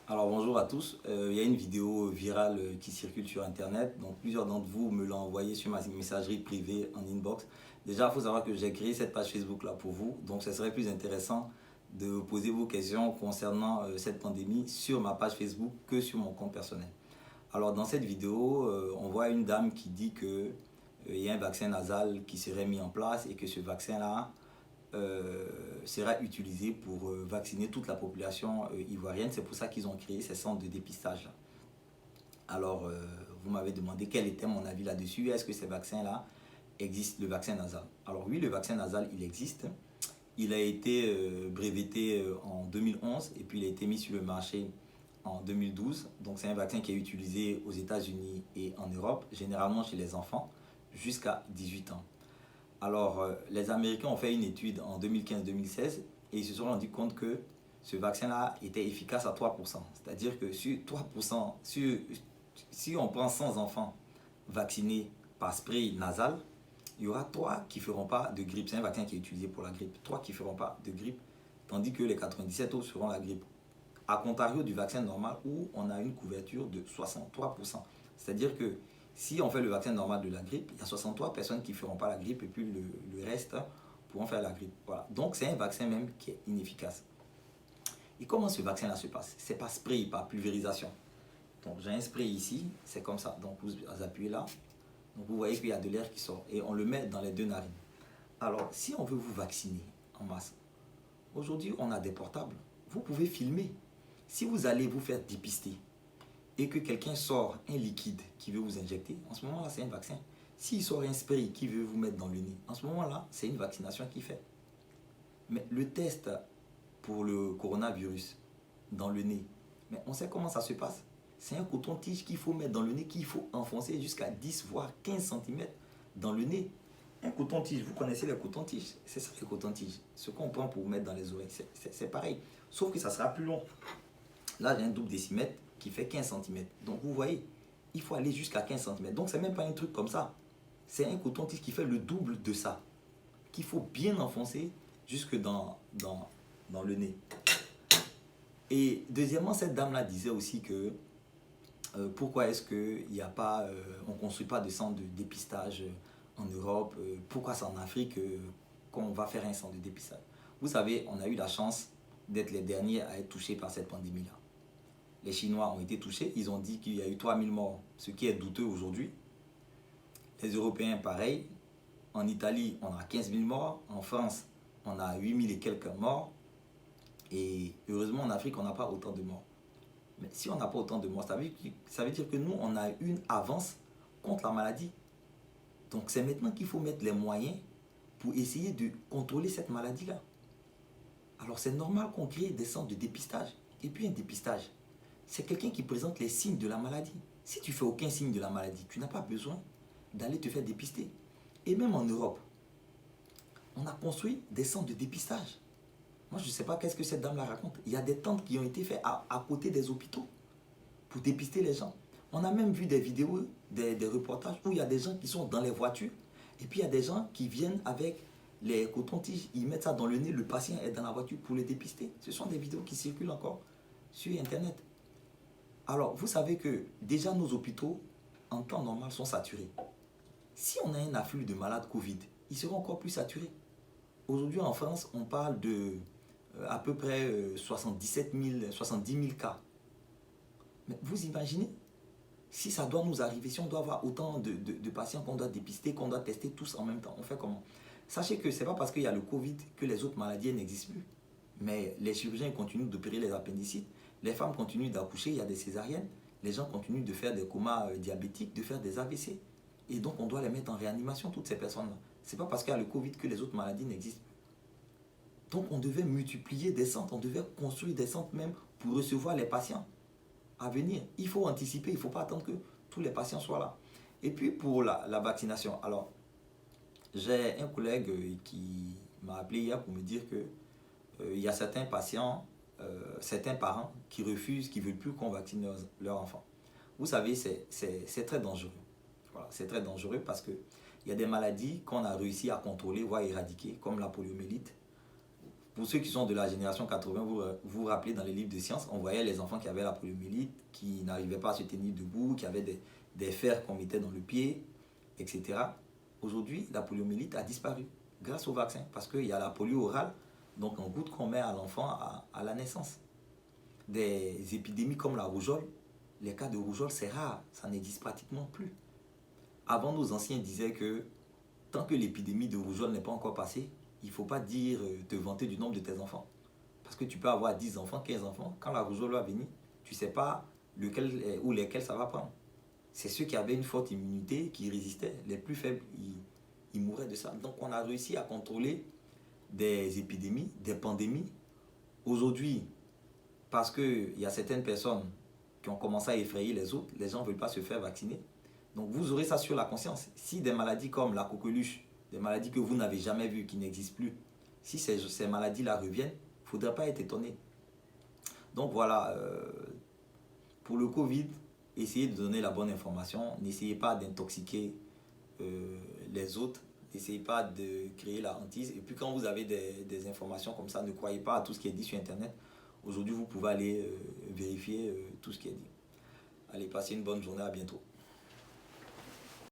Alors bonjour à tous. Il y a une vidéo virale qui circule sur internet. Donc plusieurs d'entre vous me l'ont envoyé sur ma messagerie privée en inbox. Déjà, il faut savoir que j'ai créé cette page Facebook là pour vous. Donc ce serait plus intéressant de poser vos questions concernant cette pandémie sur ma page Facebook que sur mon compte personnel. Alors dans cette vidéo, on voit une dame qui dit que il y a un vaccin nasal qui serait mis en place et que ce vaccin là sera utilisé pour vacciner toute la population ivoirienne. C'est pour ça qu'ils ont créé ces centres de dépistage là. Alors, vous m'avez demandé quel était mon avis là-dessus. Est-ce que ces vaccins-là existent, le vaccin nasal? Alors oui, le vaccin nasal, il existe. Il a été breveté en 2011 et puis il a été mis sur le marché en 2012. Donc c'est un vaccin qui est utilisé aux États-Unis et en Europe, généralement chez les enfants, jusqu'à 18 ans. Alors, les Américains ont fait une étude en 2015-2016 et ils se sont rendus compte que ce vaccin-là était efficace à 3%. C'est-à-dire que sur 3%, si on prend 100 enfants vaccinés par spray nasal, il y aura 3 qui ne feront pas de grippe. C'est un vaccin qui est utilisé pour la grippe. 3 qui ne feront pas de grippe, tandis que les 97 autres feront la grippe. A contrario du vaccin normal où on a une couverture de 63%. C'est-à-dire que si on fait le vaccin normal de la grippe, il y a 63 personnes qui ne feront pas la grippe et puis le reste pourront faire la grippe. Voilà. Donc c'est un vaccin même qui est inefficace. Et comment ce vaccin-là se passe? C'est par spray, par pulvérisation. Donc j'ai un spray ici, c'est comme ça. Donc vous appuyez là. Donc vous voyez qu'il y a de l'air qui sort et on le met dans les deux narines. Alors si on veut vous vacciner en masse, aujourd'hui on a des portables. Vous pouvez filmer. Si vous allez vous faire dépister et que quelqu'un sort un liquide qui veut vous injecter, en ce moment-là, c'est un vaccin. S'il sort un spray qui veut vous mettre dans le nez, en ce moment-là, c'est une vaccination qu'il fait. Mais le test pour le coronavirus dans le nez, mais on sait comment ça se passe. C'est un coton-tige qu'il faut mettre dans le nez, qu'il faut enfoncer jusqu'à 10 voire 15 cm dans le nez. Un coton-tige, vous connaissez les cotons-tiges, c'est ça le coton-tige. Ce qu'on prend pour mettre dans les oreilles, c'est pareil. Sauf que ça sera plus long. Là, j'ai un double décimètre qui fait 15 cm. Donc, vous voyez, il faut aller jusqu'à 15 cm. Donc, c'est même pas un truc comme ça. C'est un coton-tige qui fait le double de ça, qu'il faut bien enfoncer jusque dans le nez. Et deuxièmement, cette dame-là disait aussi que pourquoi est-ce qu'il n'y a pas, on ne construit pas de centre de dépistage en Europe, pourquoi c'est en Afrique qu'on va faire un centre de dépistage. Vous savez, on a eu la chance d'être les derniers à être touchés par cette pandémie-là. Les Chinois ont été touchés, ils ont dit qu'il y a eu 3000 morts, ce qui est douteux aujourd'hui. Les Européens, pareil. En Italie, on a 15 000 morts. En France, on a 8 000 et quelques morts. Et heureusement, en Afrique, on n'a pas autant de morts. Mais si on n'a pas autant de morts, ça veut dire que nous, on a une avance contre la maladie. Donc c'est maintenant qu'il faut mettre les moyens pour essayer de contrôler cette maladie-là. Alors c'est normal qu'on crée des centres de dépistage. Et puis un dépistage, c'est quelqu'un qui présente les signes de la maladie. Si tu ne fais aucun signe de la maladie, tu n'as pas besoin d'aller te faire dépister. Et même en Europe, on a construit des centres de dépistage. Moi, je ne sais pas qu'est-ce que cette dame la raconte. Il y a des tentes qui ont été faites à côté des hôpitaux pour dépister les gens. On a même vu des vidéos, des reportages où il y a des gens qui sont dans les voitures et puis il y a des gens qui viennent avec les cotons-tiges, ils mettent ça dans le nez, le patient est dans la voiture pour les dépister. Ce sont des vidéos qui circulent encore sur Internet. Alors, vous savez que déjà nos hôpitaux, en temps normal, sont saturés. Si on a un afflux de malades Covid, ils seront encore plus saturés. Aujourd'hui, en France, on parle de à peu près 77 000, 70 000 cas. Mais vous imaginez, si ça doit nous arriver, si on doit avoir autant de patients qu'on doit dépister, qu'on doit tester tous en même temps, on fait comment? Sachez que ce n'est pas parce qu'il y a le Covid que les autres maladies n'existent plus. Mais les chirurgiens continuent d'opérer les appendicites, les femmes continuent d'accoucher, il y a des césariennes, les gens continuent de faire des comas diabétiques, de faire des AVC. Et donc on doit les mettre en réanimation, toutes ces personnes-là. Ce n'est pas parce qu'il y a le Covid que les autres maladies n'existent plus. Donc on devait multiplier des centres, on devait construire des centres même pour recevoir les patients à venir. Il faut anticiper, il ne faut pas attendre que tous les patients soient là. Et puis pour la vaccination, alors j'ai un collègue qui m'a appelé hier pour me dire que il y a certains patients, certains parents qui refusent, qui ne veulent plus qu'on vaccine leurs enfants. Vous savez, c'est très dangereux. Voilà, c'est très dangereux parce qu'il y a des maladies qu'on a réussi à contrôler, voire éradiquer, comme la poliomyélite. Pour ceux qui sont de la génération 80, vous vous rappelez dans les livres de sciences, on voyait les enfants qui avaient la poliomyélite, qui n'arrivaient pas à se tenir debout, qui avaient des fers qu'on mettait dans le pied, etc. Aujourd'hui, la poliomyélite a disparu grâce au vaccin parce qu'il y a la polio orale, donc en goutte qu'on met à l'enfant à la naissance. Des épidémies comme la rougeole, les cas de rougeole, c'est rare, ça n'existe pratiquement plus. Avant, nos anciens disaient que tant que l'épidémie de rougeole n'est pas encore passée, il ne faut pas dire, te vanter du nombre de tes enfants. Parce que tu peux avoir 10 enfants, 15 enfants. Quand la rougeole va venir, tu ne sais pas lequel ou lesquels ça va prendre. C'est ceux qui avaient une forte immunité qui résistaient. Les plus faibles, ils mouraient de ça. Donc on a réussi à contrôler des épidémies, des pandémies. Aujourd'hui, parce qu'il y a certaines personnes qui ont commencé à effrayer les autres, les gens ne veulent pas se faire vacciner. Donc vous aurez ça sur la conscience. Si des maladies comme la coqueluche, des maladies que vous n'avez jamais vues, qui n'existent plus, si ces maladies-là reviennent, il ne faudrait pas être étonné. Donc voilà, pour le Covid, essayez de donner la bonne information. N'essayez pas d'intoxiquer les autres. N'essayez pas de créer la hantise. Et puis quand vous avez des informations comme ça, ne croyez pas à tout ce qui est dit sur Internet. Aujourd'hui, vous pouvez aller vérifier tout ce qui est dit. Allez, passez une bonne journée, à bientôt.